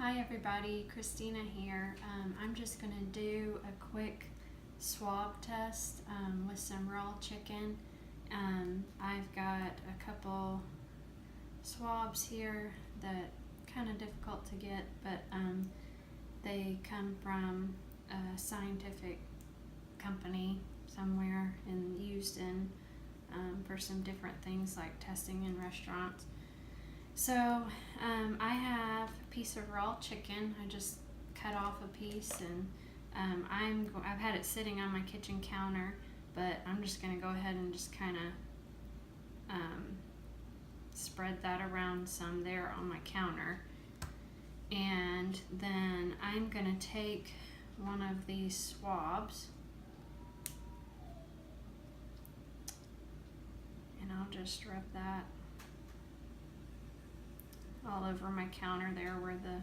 Hi everybody, Christina here. I'm just going to do a quick swab test with some raw chicken. I've got a couple swabs here that kind of difficult to get, but they come from a scientific company somewhere and used in for some different things like testing in restaurants. So I have a piece of raw chicken. I just cut off a piece, and I've had it sitting on my kitchen counter, but I'm just going to go ahead and just kind of spread that around some there on my counter. And then I'm going to take one of these swabs and I'll just rub that all over my counter there where the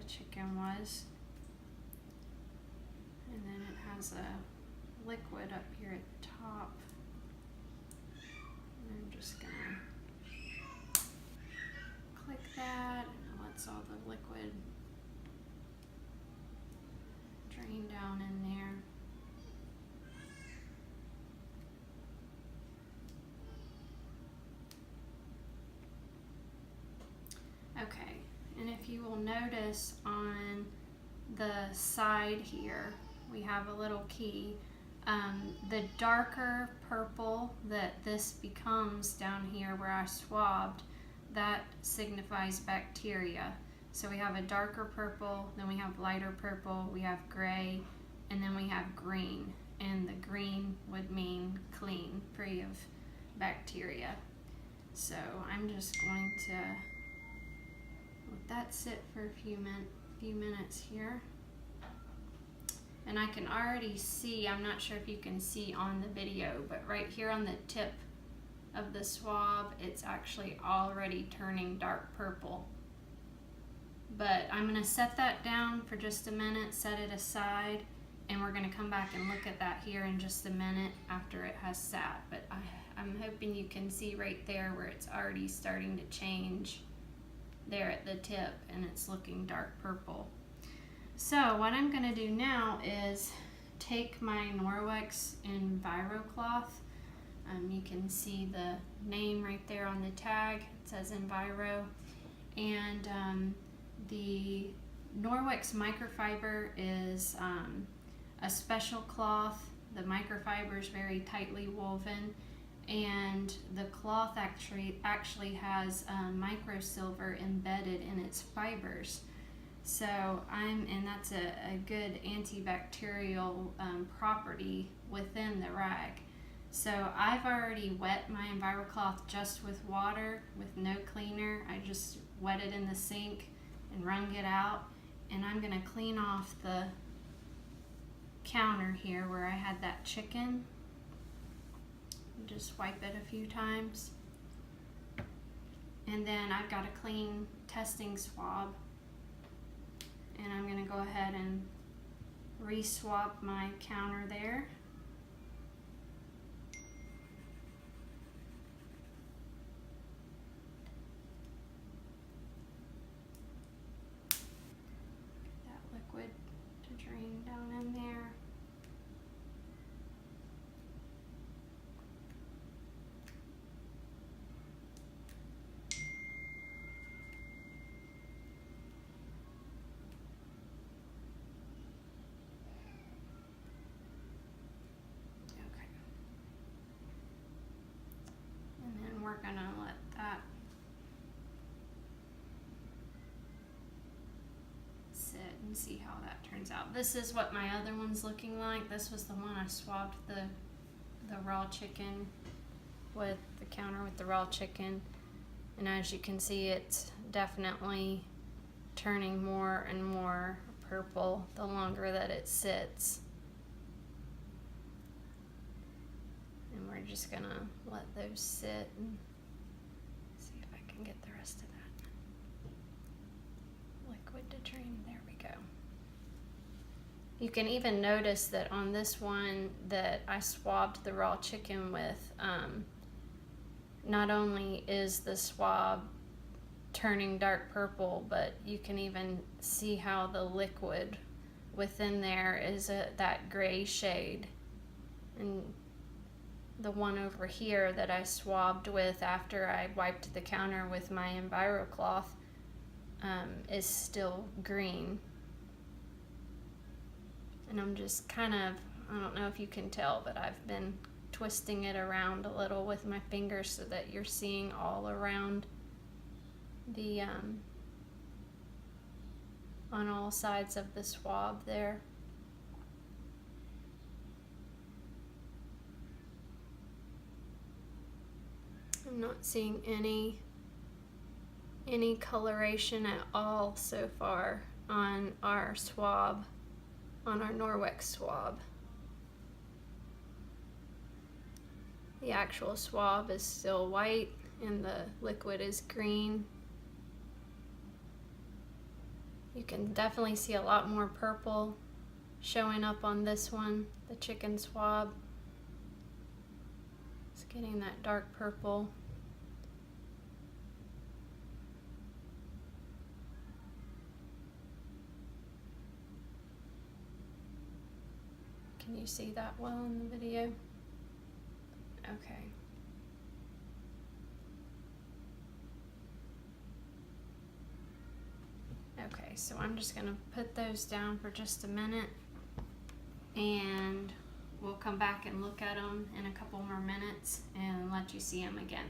chicken was. And then it has a liquid up here at the top. And I'm just gonna click that, and it lets all the liquid drain down in there. Okay, and if you will notice on the side here, we have a little key. The darker purple that this becomes down here where I swabbed, that signifies bacteria. So we have a darker purple, then we have lighter purple, we have gray, and then we have green. And the green would mean clean, free of bacteria. So I'm just going to let that sit for a few minutes here. And I can already see, I'm not sure if you can see on the video, but right here on the tip of the swab, it's actually already turning dark purple. But I'm going to set that down for just a minute, set it aside, and we're going to come back and look at that here in just a minute after it has sat. But I'm hoping you can see right there where it's already starting to change there at the tip, and it's looking dark purple. So what I'm going to do now is take my Norwex EnviroCloth. You can see the name right there on the tag. It says Enviro. And the Norwex microfiber is a special cloth. The microfiber is very tightly woven, and the cloth actually has microsilver embedded in its fibers. So and that's a good antibacterial property within the rag. So I've already wet my EnviroCloth just with water, with no cleaner. I just wet it in the sink and wrung it out. And I'm gonna clean off the counter here where I had that chicken. Just wipe it a few times. And then I've got a clean testing swab. And I'm going to go ahead and re-swab my counter there. Get that liquid to drain down in there. We're gonna let that sit and see how that turns out. This is what my other one's looking like. This was the one I swabbed the raw chicken with, the counter with the raw chicken. And as you can see, it's definitely turning more and more purple the longer that it sits. And we're just gonna let those sit and see if I can get the rest of that liquid to drain. There we go. You can even notice that on this one that I swabbed the raw chicken with, not only is the swab turning dark purple, but you can even see how the liquid within there is that gray shade. And the one over here that I swabbed with after I wiped the counter with my EnviroCloth is still green. And I'm just kind of, I don't know if you can tell, but I've been twisting it around a little with my fingers so that you're seeing all around the on all sides of the swab there. I'm not seeing any coloration at all so far on our swab, on our Norwex swab. The actual swab is still white and the liquid is green. You can definitely see a lot more purple showing up on this one, the chicken swab. It's getting that dark purple. Can you see that well in the video? Okay. Okay, so I'm just gonna put those down for just a minute and we'll come back and look at them in a couple more minutes and let you see them again.